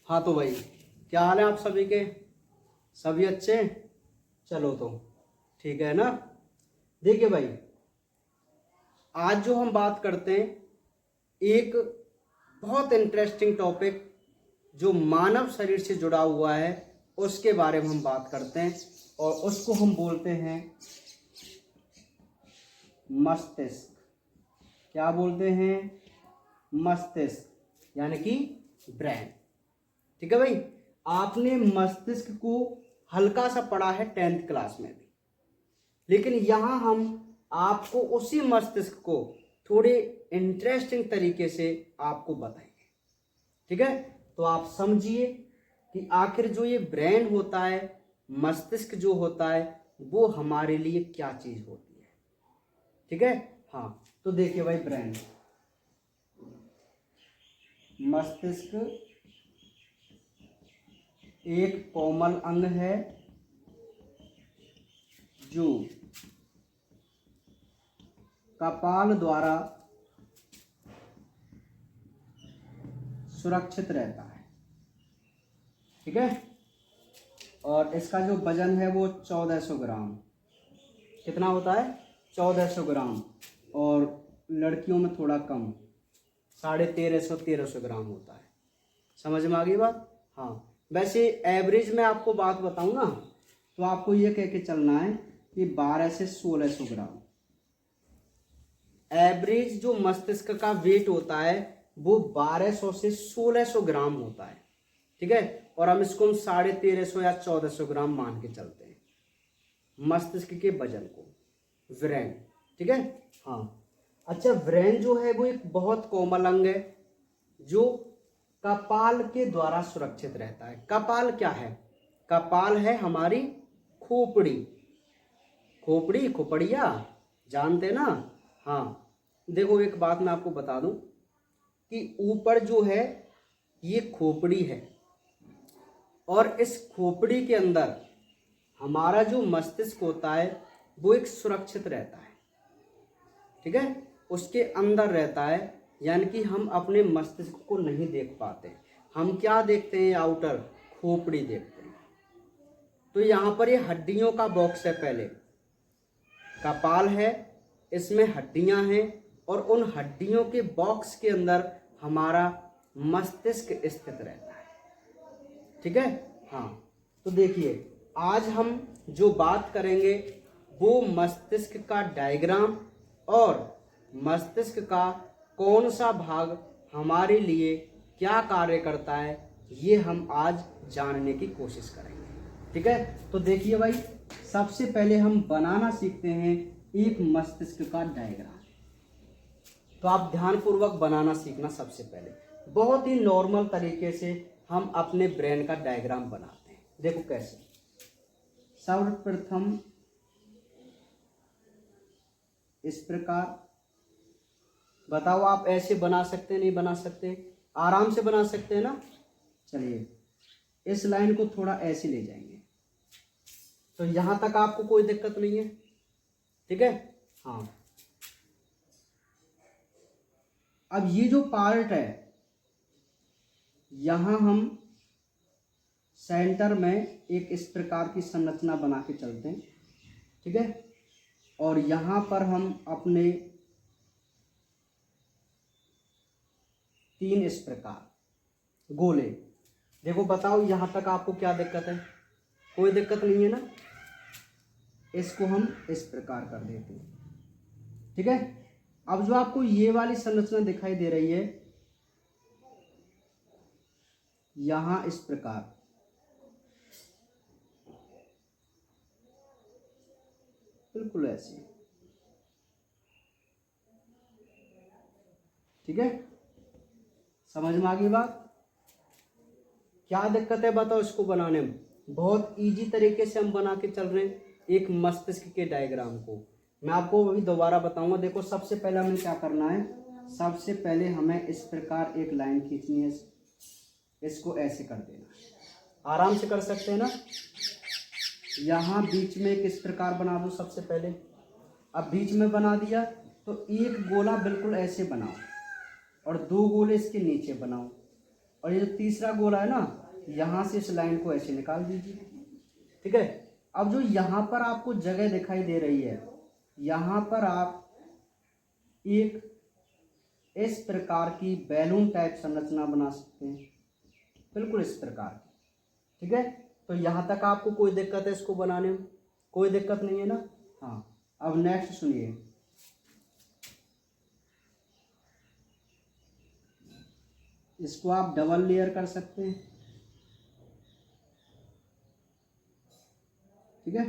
हाँ तो भाई, क्या हाल है आप सभी के? सभी अच्छे? चलो तो ठीक है ना। देखिए भाई, आज जो हम बात करते हैं एक बहुत इंटरेस्टिंग टॉपिक जो मानव शरीर से जुड़ा हुआ है उसके बारे में हम बात करते हैं, और उसको हम बोलते हैं मस्तिष्क। क्या बोलते हैं? मस्तिष्क, यानी कि ब्रेन। ठीक है भाई, आपने मस्तिष्क को हल्का सा पढ़ा है 10th क्लास में भी, लेकिन यहां हम आपको उसी मस्तिष्क को थोड़े इंटरेस्टिंग तरीके से आपको बताएंगे। ठीक है, तो आप समझिए कि आखिर जो ये ब्रेन होता है, मस्तिष्क जो होता है, वो हमारे लिए क्या चीज होती है। ठीक है, हाँ तो देखिए भाई, ब्रेन, मस्तिष्क एक कोमल अंग है जो कपाल द्वारा सुरक्षित रहता है। ठीक है, और इसका जो वजन है वो 1400 ग्राम। कितना होता है? 1400 ग्राम। और लड़कियों में थोड़ा कम, 1350 ग्राम होता है। समझ में आ गई बात? हाँ, वैसे एवरेज में आपको बात बताऊं ना, तो आपको ये कह के चलना है कि 12 से 1600 ग्राम एवरेज जो मस्तिष्क का वेट होता है वो 1200 से 1600 ग्राम होता है। ठीक है, और हम इसको 1350 या 1400 ग्राम मान के चलते हैं मस्तिष्क के वजन को, ब्रेन। ठीक है, हाँ। अच्छा, ब्रेन जो है वो एक बहुत कोमल अंग है जो कपाल के द्वारा सुरक्षित रहता है। कपाल क्या है? कपाल है हमारी खोपड़ी। खोपड़ी, खोपड़िया, जानते ना? हाँ, देखो एक बात मैं आपको बता दूं कि ऊपर जो है ये खोपड़ी है, और इस खोपड़ी के अंदर हमारा जो मस्तिष्क होता है वो एक सुरक्षित रहता है। ठीक है, उसके अंदर रहता है, यानी कि हम अपने मस्तिष्क को नहीं देख पाते। हम क्या देखते हैं? आउटर खोपड़ी देखते हैं। तो यहाँ पर ये हड्डियों का बॉक्स है। पहले कपाल है, इसमें हड्डियां हैं, और उन हड्डियों के बॉक्स के अंदर हमारा मस्तिष्क स्थित रहता है। ठीक है, हाँ। तो देखिए, आज हम जो बात करेंगे वो मस्तिष्क का डायग्राम और मस्तिष्क का कौन सा भाग हमारे लिए क्या कार्य करता है, ये हम आज जानने की कोशिश करेंगे। ठीक है, तो देखिए भाई, सबसे पहले हम बनाना सीखते हैं एक मस्तिष्क का डायग्राम। तो आप ध्यानपूर्वक बनाना सीखना। सबसे पहले बहुत ही नॉर्मल तरीके से हम अपने ब्रेन का डायग्राम बनाते हैं। देखो कैसे। सर्वप्रथम इस प्रकार। बताओ, आप ऐसे बना सकते नहीं बना सकते? आराम से बना सकते हैं ना। चलिए, इस लाइन को थोड़ा ऐसे ले जाएंगे तो यहां तक आपको कोई दिक्कत नहीं है। ठीक है, हाँ। अब ये जो पार्ट है, यहां हम सेंटर में एक इस प्रकार की संरचना बना के चलते हैं। ठीक है, और यहां पर हम अपने 3 इस प्रकार गोले। देखो बताओ, यहां तक आपको क्या दिक्कत है? कोई दिक्कत नहीं है ना। इसको हम इस प्रकार कर देते हैं। ठीक है, अब जो आपको ये वाली संरचना दिखाई दे रही है, यहां इस प्रकार, बिल्कुल ऐसे। ठीक है, समझ में आ गई बात? क्या दिक्कत है बताओ इसको बनाने में? बहुत इजी तरीके से हम बना के चल रहे हैं एक मस्तिष्क के डायग्राम को। मैं आपको अभी दोबारा बताऊंगा। देखो, सबसे पहले हमें क्या करना है? सबसे पहले हमें इस प्रकार एक लाइन खींचनी है, इसको ऐसे कर देना। आराम से कर सकते हैं ना। यहाँ बीच में एक इस प्रकार बना दो सबसे पहले। अब बीच में बना दिया तो एक गोला बिल्कुल ऐसे बनाओ। और 2 गोले इसके नीचे बनाओ, और ये जो तीसरा गोला है ना, यहाँ से इस लाइन को ऐसे निकाल दीजिए। ठीक है। अब जो यहाँ पर आपको जगह दिखाई दे रही है, यहाँ पर आप एक इस प्रकार की बैलून टाइप संरचना बना सकते हैं, बिल्कुल इस प्रकार की। ठीक है। तो यहाँ तक आपको कोई दिक्कत है इसको बनाने में? कोई दिक्कत नहीं है ना? हाँ। अब नेक्स्ट सुनिए, इसको आप डबल लेयर कर सकते हैं। ठीक है।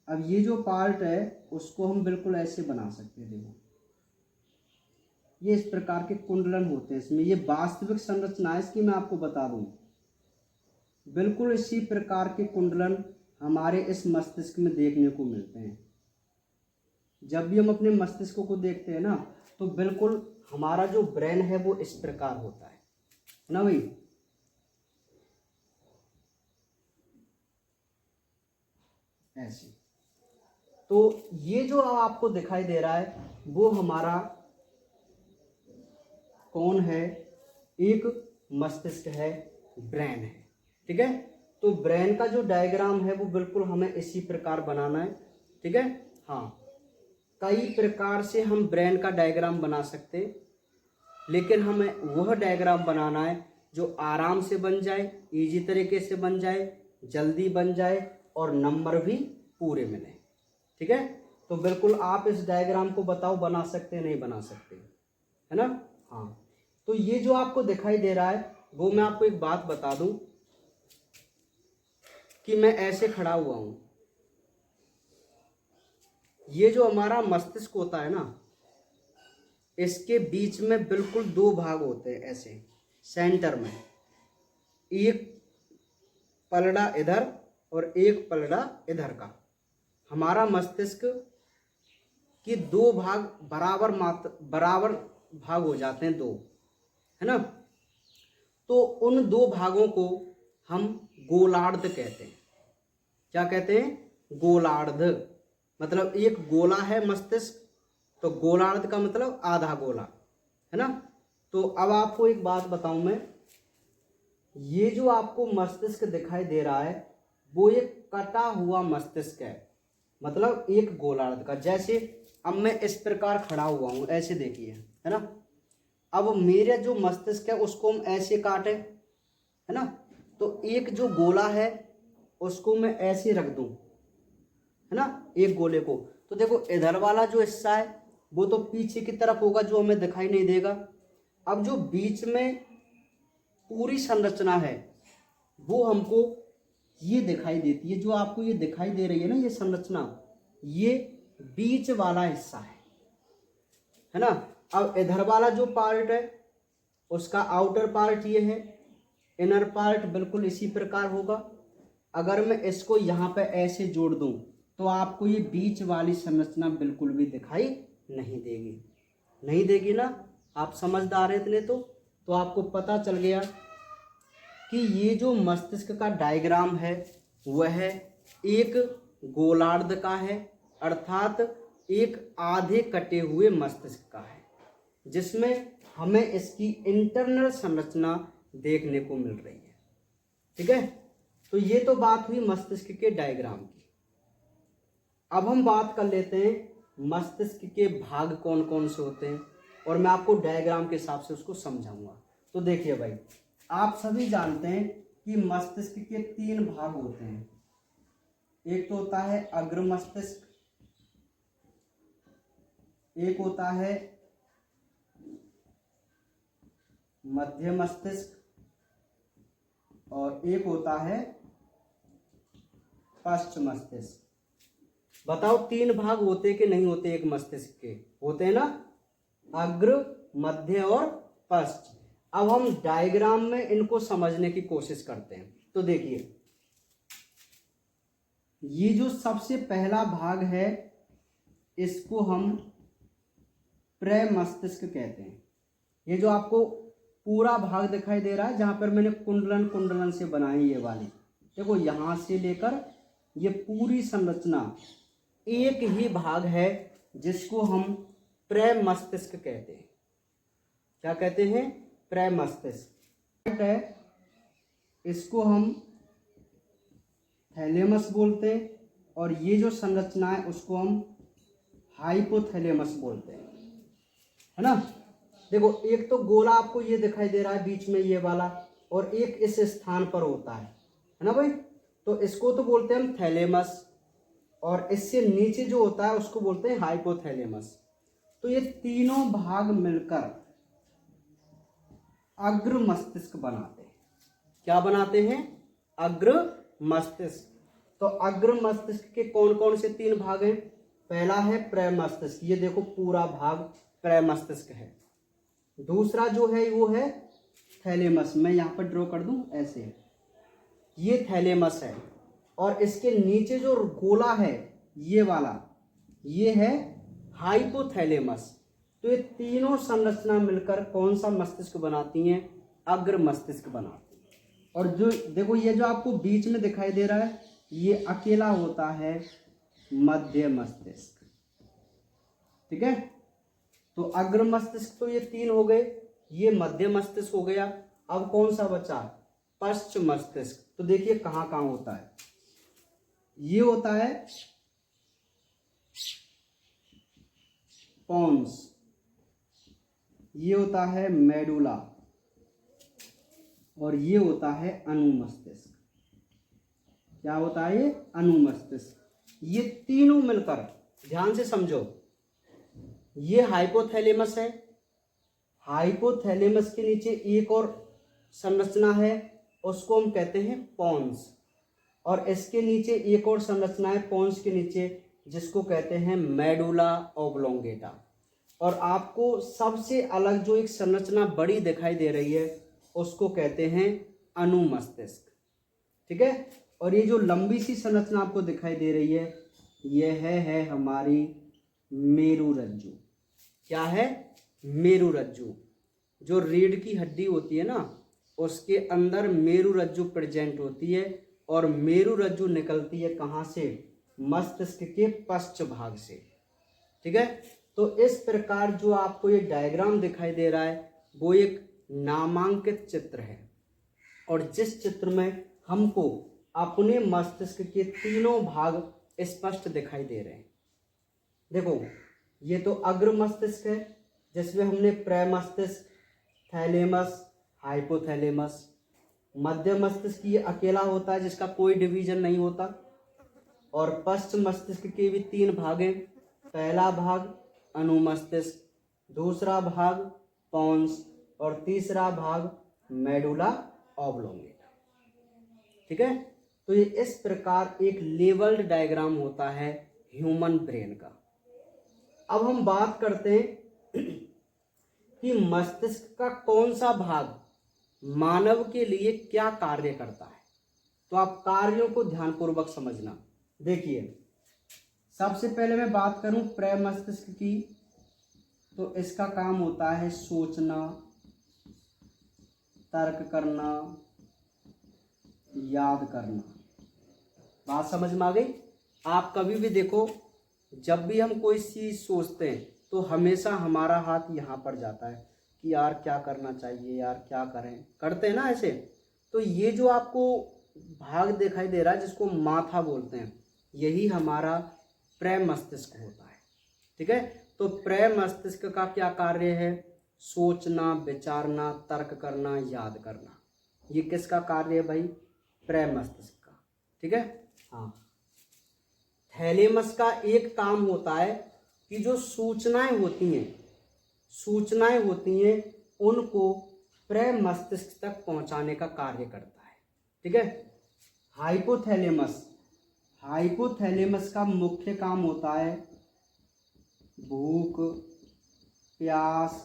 अब ये जो पार्ट है उसको हम बिल्कुल ऐसे बना सकते हैं। देखो, ये इस प्रकार के कुंडलन होते हैं इसमें। ये वास्तविक संरचना है इसकी, मैं आपको बता दूं। बिल्कुल इसी प्रकार के कुंडलन हमारे इस मस्तिष्क में देखने को मिलते हैं। जब भी हम अपने मस्तिष्क को देखते हैं ना, तो बिल्कुल हमारा जो ब्रेन है वो इस प्रकार होता है ना भाई। ऐसे। तो ये जो आपको दिखाई दे रहा है वो हमारा कौन है? एक मस्तिष्क है, ब्रेन है। ठीक है। तो ब्रेन का जो डायग्राम है वो बिल्कुल हमें इसी प्रकार बनाना है। ठीक है। हाँ, कई प्रकार से हम ब्रेन का डायग्राम बना सकते हैं, लेकिन हमें वह डायग्राम बनाना है जो आराम से बन जाए, इजी तरीके से बन जाए, जल्दी बन जाए और नंबर भी पूरे मिले। ठीक है। तो बिल्कुल आप इस डायग्राम को बताओ, बना सकते हैं नहीं बना सकते, है ना? हाँ। तो ये जो आपको दिखाई दे रहा है वो मैं आपको एक बात बता दूं कि मैं ऐसे खड़ा हुआ हूं। ये जो हमारा मस्तिष्क होता है ना, इसके बीच में बिल्कुल 2 भाग होते हैं ऐसे सेंटर में, एक पलड़ा इधर और एक पलड़ा इधर का। हमारा मस्तिष्क के 2 भाग बराबर भाग हो जाते हैं, 2, है ना? तो उन 2 भागों को हम गोलार्ध कहते हैं। क्या कहते हैं? गोलार्ध। मतलब एक गोला है मस्तिष्क, तो गोलार्ध का मतलब आधा गोला, है ना? तो अब आपको एक बात बताऊं मैं, ये जो आपको मस्तिष्क दिखाई दे रहा है वो एक कटा हुआ मस्तिष्क है, मतलब एक गोलार्ध का। जैसे अब मैं इस प्रकार खड़ा हुआ हूं, ऐसे देखिए, है ना? अब मेरे जो मस्तिष्क है उसको हम ऐसे काटे, है ना? तो एक जो गोला है उसको मैं ऐसे रख दूं, है ना, एक गोले को। तो देखो इधर वाला जो हिस्सा है वो तो पीछे की तरफ होगा, जो हमें दिखाई नहीं देगा। अब जो बीच में पूरी संरचना है वो हमको ये दिखाई देती है। जो आपको ये दिखाई दे रही है ना, ये संरचना, ये बीच वाला हिस्सा है ना? अब इधर वाला जो पार्ट है उसका आउटर पार्ट ये है, इनर पार्ट बिल्कुल इसी प्रकार होगा। अगर मैं इसको यहाँ पे ऐसे जोड़ दूं तो आपको ये बीच वाली संरचना बिल्कुल भी दिखाई नहीं देगी ना? आप समझदार हैं इतने तो आपको पता चल गया कि ये जो मस्तिष्क का डायग्राम है वह एक गोलार्ध का है, अर्थात एक आधे कटे हुए मस्तिष्क का है, जिसमें हमें इसकी इंटरनल संरचना देखने को मिल रही है। ठीक है। तो ये तो बात हुई मस्तिष्क के डायग्राम की। अब हम बात कर लेते हैं मस्तिष्क के भाग कौन कौन से होते हैं, और मैं आपको डायग्राम के हिसाब से उसको समझाऊंगा। तो देखिए भाई, आप सभी जानते हैं कि मस्तिष्क के 3 भाग होते हैं। एक तो होता है अग्र मस्तिष्क, एक होता है मध्य मस्तिष्क, और एक होता है पश्च मस्तिष्क। बताओ 3 भाग होते कि नहीं होते? एक मस्तिष्क के होते हैं ना, अग्र, मध्य और पश्च। अब हम डायग्राम में इनको समझने की कोशिश करते हैं। तो देखिए, ये जो सबसे पहला भाग है इसको हम प्रमस्तिष्क कहते हैं। ये जो आपको पूरा भाग दिखाई दे रहा है जहां पर मैंने कुंडलन से बनाई ये वाली, देखो यहां से लेकर ये पूरी संरचना एक ही भाग है जिसको हम प्रमस्तिष्क कहते हैं। क्या कहते हैं, प्रमस्तिष्क है। इसको हम थैलेमस बोलते हैं, और ये जो संरचना है उसको हम हाइपोथैलेमस बोलते हैं, है ना। देखो एक तो गोला आपको ये दिखाई दे रहा है बीच में ये वाला, और एक इस स्थान पर होता है ना भाई। तो इसको तो बोलते हैं हम थैलेमस, और इससे नीचे जो होता है उसको बोलते हैं हाइपोथैलेमस। तो ये तीनों भाग मिलकर अग्र मस्तिष्क बनाते हैं। क्या बनाते हैं, अग्र मस्तिष्क। तो अग्र मस्तिष्क के कौन कौन से तीन भाग हैं, पहला है प्रमस्तिष्क, ये देखो पूरा भाग प्रमस्तिष्क है। दूसरा जो है वो है थैलेमस, मैं यहाँ पर ड्रॉ कर दूं ऐसे, ये थैलेमस है। और इसके नीचे जो गोला है ये वाला, ये है हाइपोथैलेमस। तो ये तीनों संरचना मिलकर कौन सा मस्तिष्क बनाती हैं, अग्र मस्तिष्क बनाती हैं। और जो देखो ये जो आपको बीच में दिखाई दे रहा है ये अकेला होता है मध्य मस्तिष्क, ठीक है। तो अग्र मस्तिष्क तो ये तीन हो गए, ये मध्य मस्तिष्क हो गया। अब कौन सा बचा, पश्च मस्तिष्क। तो देखिए कहाँ कहाँ होता है, ये होता है पोन्स, ये होता है मेडुला, और ये होता है अनुमस्तिष्क। क्या होता है ये, अनुमस्तिष्क। ये तीनों मिलकर, ध्यान से समझो, ये हाइपोथैलेमस है, हाइपोथैलेमस के नीचे एक और संरचना है उसको हम कहते हैं पोन्स, और इसके नीचे एक और संरचना है पोन्स के नीचे जिसको कहते हैं मेडुला ओब्लोंगेटा। और आपको सबसे अलग जो एक संरचना बड़ी दिखाई दे रही है उसको कहते हैं अनुमस्तिष्क, ठीक है। और ये जो लंबी सी संरचना आपको दिखाई दे रही है यह है हमारी मेरुरज्जु। क्या है, मेरुरज्जु। जो रीढ़ की हड्डी होती है ना उसके अंदर मेरुरज्जु प्रेजेंट होती है, और मेरुरज्जु निकलती है कहाँ से, मस्तिष्क के पश्च भाग से, ठीक है। तो इस प्रकार जो आपको ये डायग्राम दिखाई दे रहा है वो एक नामांकित चित्र है, और जिस चित्र में हमको अपने मस्तिष्क के तीनों भाग स्पष्ट दिखाई दे रहे हैं। देखो ये तो अग्र मस्तिष्क है जिसमें हमने प्रमस्तिष्क, थैलेमस, हाइपोथैलेमस। मध्य मस्तिष्क ये अकेला होता है जिसका कोई डिवीजन नहीं होता। और पश्च मस्तिष्क के भी तीन भाग हैं, पहला भाग अनुमस्तिष्क, दूसरा भाग पोन्स, और तीसरा भाग मेडुला ओब्लोंगेटा, ठीक है। तो ये इस प्रकार एक लेवल्ड डायग्राम होता है ह्यूमन ब्रेन का। अब हम बात करते हैं कि मस्तिष्क का कौन सा भाग मानव के लिए क्या कार्य करता है। तो आप कार्यों को ध्यानपूर्वक समझना। देखिए सबसे पहले मैं बात करूं प्रमस्तिष्क की, तो इसका काम होता है सोचना, तर्क करना, याद करना। बात समझ में आ गई। आप कभी भी देखो जब भी हम कोई चीज सोचते हैं तो हमेशा हमारा हाथ यहाँ पर जाता है कि यार क्या करना चाहिए, यार क्या करें, करते हैं ना ऐसे। तो ये जो आपको भाग दिखाई दे रहा है जिसको माथा बोलते हैं, यही हमारा प्रमस्तिष्क होता है, ठीक है। तो प्रमस्तिष्क का क्या कार्य है, सोचना, विचारना, तर्क करना, याद करना। ये किसका कार्य है भाई, प्रमस्तिष्क का, ठीक है। हाँ, थैलेमस का एक काम होता है कि जो सूचनाएं होती हैं उनको प्रमस्तिष्क तक पहुंचाने का कार्य करता है, ठीक है। हाइपोथैलेमस का मुख्य काम होता है भूख, प्यास,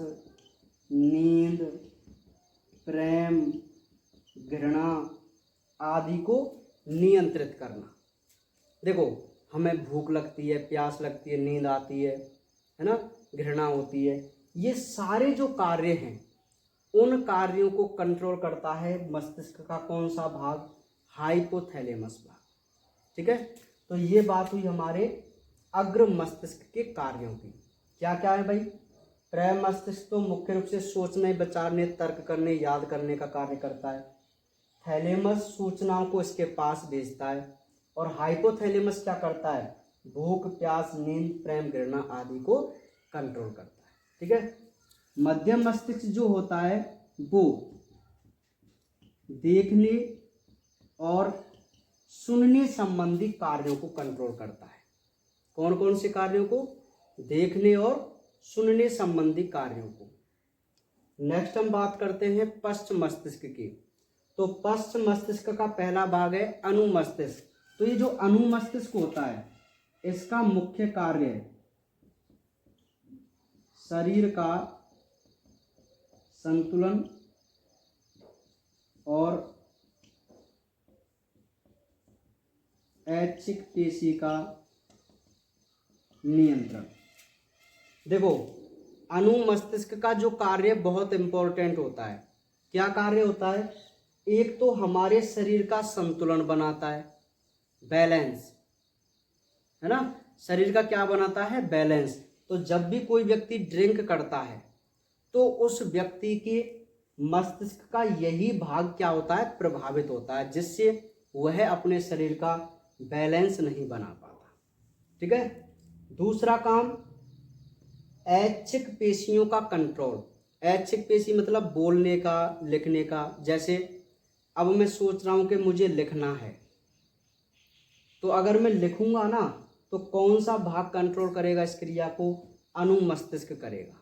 नींद, प्रेम, घृणा आदि को नियंत्रित करना। देखो हमें भूख लगती है, प्यास लगती है, नींद आती है ना, घृणा होती है, ये सारे जो कार्य हैं उन कार्यों को कंट्रोल करता है मस्तिष्क का कौन सा भाग, हाइपोथैलेमस भाग, ठीक है। तो ये बात हुई हमारे अग्र मस्तिष्क के कार्यों की। क्या क्या है भाई, प्रमस्तिष्क तो मुख्य रूप से सोचने, विचारने, तर्क करने, याद करने का कार्य करता है। थैलेमस सूचनाओं को इसके पास भेजता है। और हाइपोथैलेमस क्या करता है? भूख, प्यास, नींद, प्रेम, घृणा आदि को कंट्रोल करता है। ठीक है। मध्य मस्तिष्क जो होता है वो देखने और सुनने संबंधी कार्यों को कंट्रोल करता है। कौन कौन से कार्यों को? देखने और सुनने संबंधी कार्यों को। नेक्स्ट हम बात करते हैं पश्च मस्तिष्क की। तो पश्च मस्तिष्क का पहला भाग है अनुमस्तिष्क। तो ये जो अनुमस्तिष्क होता है इसका मुख्य कार्य है शरीर का संतुलन और ऐच्छिक पेशी का नियंत्रण। देखो, अनुमस्तिष्क का जो कार्य बहुत इंपॉर्टेंट होता है। क्या कार्य होता है? एक तो हमारे शरीर का संतुलन बनाता है, बैलेंस, है ना। शरीर का क्या बनाता है? बैलेंस। तो जब भी कोई व्यक्ति ड्रिंक करता है तो उस व्यक्ति के मस्तिष्क का यही भाग क्या होता है? प्रभावित होता है, जिससे वह अपने शरीर का बैलेंस नहीं बना पाता। ठीक है। दूसरा काम ऐच्छिक पेशियों का कंट्रोल। ऐच्छिक पेशी मतलब बोलने का, लिखने का। जैसे अब मैं सोच रहा हूं कि मुझे लिखना है, तो अगर मैं लिखूंगा ना तो कौन सा भाग कंट्रोल करेगा इस क्रिया को? अनुमस्तिष्क करेगा।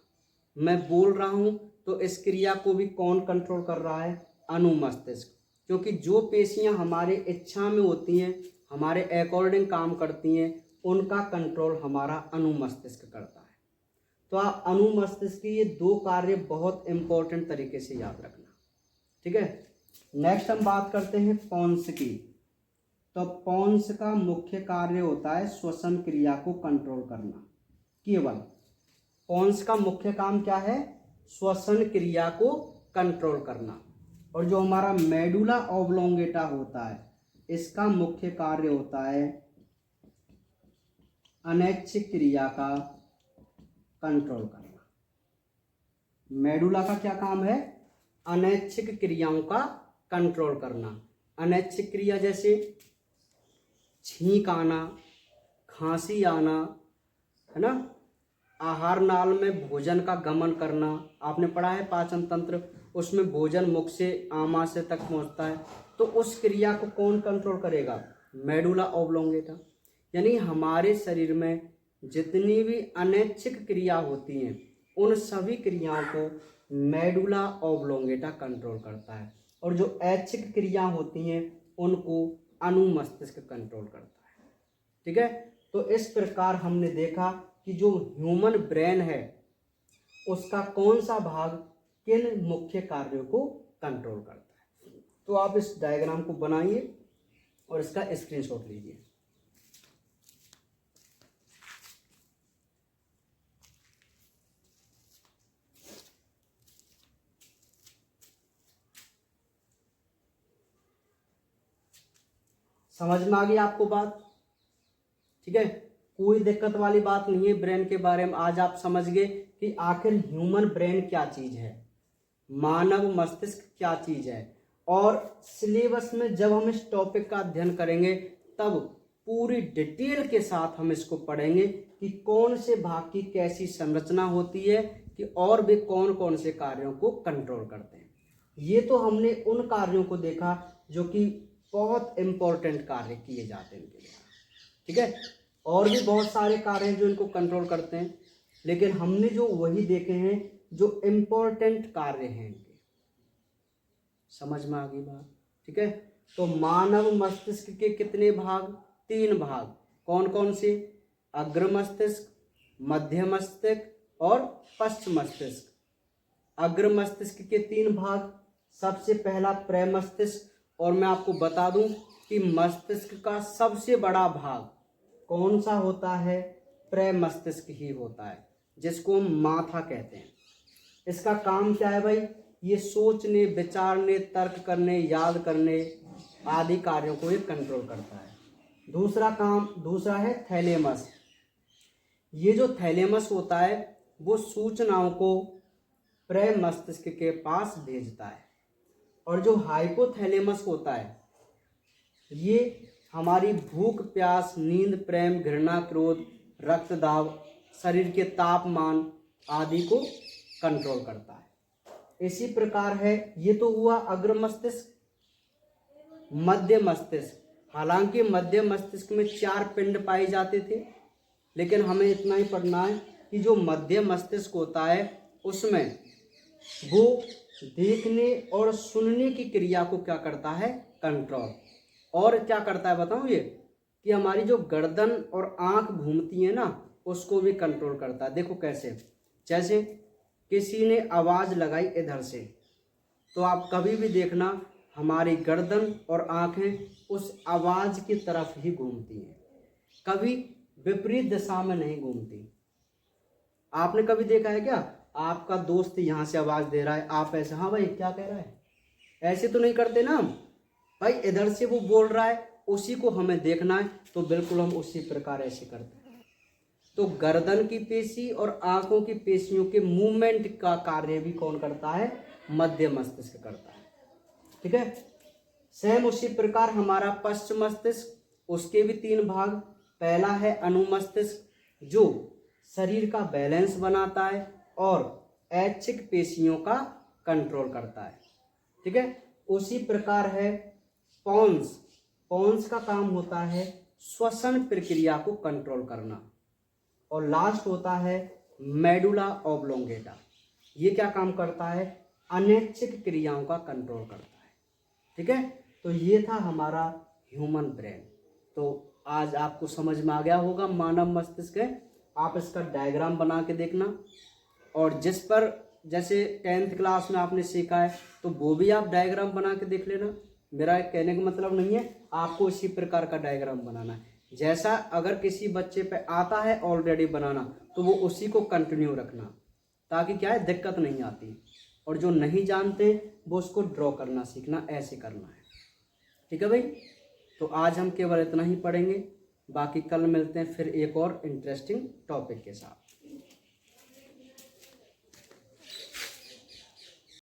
मैं बोल रहा हूं तो इस क्रिया को भी कौन कंट्रोल कर रहा है? अनुमस्तिष्क। क्योंकि जो पेशियां हमारे इच्छा में होती हैं, हमारे अकॉर्डिंग काम करती हैं, उनका कंट्रोल हमारा अनुमस्तिष्क करता है। तो आप अनुमस्तिष्क के ये दो कार्य बहुत इंपॉर्टेंट तरीके से याद रखना। ठीक है। नेक्स्ट हम बात करते हैं पॉन्स की। तो पॉन्स का मुख्य कार्य होता है श्वसन क्रिया को कंट्रोल करना। केवल पॉन्स का मुख्य काम क्या है? श्वसन क्रिया को कंट्रोल करना। और जो हमारा मेडुला ऑब्लोंगेटा होता है इसका मुख्य कार्य होता है अनैच्छिक क्रिया का कंट्रोल करना। मेडुला का क्या काम है? अनैच्छिक क्रियाओं का कंट्रोल करना। अनैच्छिक क्रिया जैसे छींक आना, खांसी आना, है ना। आहार नाल में भोजन का गमन करना। आपने पढ़ा है पाचन तंत्र, उसमें भोजन मुख से आमाशय तक पहुंचता है। तो उस क्रिया को कौन कंट्रोल करेगा? Medulla oblongata. यानी हमारे शरीर में जितनी भी अनैच्छिक क्रिया होती हैं उन सभी क्रियाओं को मेडुला ऑब्लोंगेटा कंट्रोल करता है। और जो ऐच्छिक क्रिया होती हैं उनको अनुमस्तिष्क कंट्रोल करता है। ठीक है। तो इस प्रकार हमने देखा कि जो ह्यूमन ब्रेन है उसका कौन सा भाग किन मुख्य कार्यों को कंट्रोल करता है। तो आप इस डायग्राम को बनाइए और इसका स्क्रीनशॉट लीजिए। समझ में आ गई आपको बात? ठीक है। कोई दिक्कत वाली बात नहीं है ब्रेन के बारे में। आज आप समझ गए कि आखिर ह्यूमन ब्रेन क्या चीज है, मानव मस्तिष्क क्या चीज है। और सिलेबस में जब हम इस टॉपिक का अध्ययन करेंगे तब पूरी डिटेल के साथ हम इसको पढ़ेंगे कि कौन से भाग की कैसी संरचना होती है कि और भी कौन कौन से कार्यों को कंट्रोल करते हैं। ये तो हमने उन कार्यों को देखा जो कि बहुत इंपॉर्टेंट कार्य किए जाते हैं इनके द्वारा। ठीक है। और भी बहुत सारे कार्य हैं जो इनको कंट्रोल करते हैं, लेकिन हमने जो वही देखे हैं जो इम्पोर्टेंट कार्य हैं इनके। समझ में आ गई बात? ठीक है। तो मानव मस्तिष्क के कितने भाग? 3 भाग। कौन कौन से? अग्र मस्तिष्क, मध्य मस्तिष्क और पश्च मस्तिष्क। अग्र मस्तिष्क के 3 भाग। सबसे पहला प्रमस्तिष्क। और मैं आपको बता दूं कि मस्तिष्क का सबसे बड़ा भाग कौन सा होता है? प्रमस्तिष्क ही होता है, जिसको हम माथा कहते हैं। इसका काम क्या है भाई? ये सोचने, विचारने, तर्क करने, याद करने आदि कार्यों को ये कंट्रोल करता है। दूसरा है थैलेमस। ये जो थैलेमस होता है वो सूचनाओं को प्रे मस्तिष्क के पास भेजता है। और जो हाइपोथैलेमस होता है ये हमारी भूख, प्यास, नींद, प्रेम, घृणा, क्रोध, रक्त दाब, शरीर के तापमान आदि को कंट्रोल करता है। इसी प्रकार है, ये तो हुआ अग्र मस्तिष्क। मध्य मस्तिष्क, हालांकि मध्य मस्तिष्क में 4 पिंड पाए जाते थे, लेकिन हमें इतना ही पढ़ना है कि जो मध्य मस्तिष्क होता है उसमें वो देखने और सुनने की क्रिया को क्या करता है, कंट्रोल। और क्या करता है बताऊं, ये कि हमारी जो गर्दन और आंख घूमती है ना उसको भी कंट्रोल करता है। देखो कैसे, जैसे किसी ने आवाज लगाई इधर से, तो आप कभी भी देखना हमारी गर्दन और आंखें उस आवाज की तरफ ही घूमती हैं, कभी विपरीत दिशा में नहीं घूमती। आपने कभी देखा है क्या, आपका दोस्त यहाँ से आवाज दे रहा है, आप ऐसे हाँ भाई क्या कह रहा है, ऐसे तो नहीं करते ना भाई। इधर से वो बोल रहा है, उसी को हमें देखना है, तो बिल्कुल हम उसी प्रकार ऐसे करते हैं। तो गर्दन की पेशी और आंखों की पेशियों के मूवमेंट का कार्य भी कौन करता है, मध्य मस्तिष्क करता है। ठीक है। सेम उसी प्रकार हमारा पश्च मस्तिष्क, उसके भी 3 भाग। पहला है अनुमस्तिष्क जो शरीर का बैलेंस बनाता है और ऐच्छिक पेशियों का कंट्रोल करता है। ठीक है। उसी प्रकार है पोन्स। पोन्स का काम होता है श्वसन प्रक्रिया को कंट्रोल करना। और लास्ट होता है मेडुला ऑब्लोंगेटा, ये क्या काम करता है, अनैच्छिक क्रियाओं का कंट्रोल करता है। ठीक है। तो ये था हमारा ह्यूमन ब्रेन। तो आज आपको समझ में आ गया होगा मानव मस्तिष्क है। आप इसका डायग्राम बना के देखना, और जिस पर जैसे 10th क्लास में आपने सीखा है तो वो भी आप डायग्राम बना के देख लेना। मेरा कहने का मतलब नहीं है आपको इसी प्रकार का डायग्राम बनाना है, जैसा अगर किसी बच्चे पे आता है ऑलरेडी बनाना तो वो उसी को कंटिन्यू रखना, ताकि क्या है दिक्कत नहीं आती। और जो नहीं जानते वो उसको ड्रॉ करना सीखना, ऐसे करना है। ठीक है भाई। तो आज हम केवल इतना ही पढ़ेंगे, बाकी कल मिलते हैं फिर एक और इंटरेस्टिंग टॉपिक के साथ।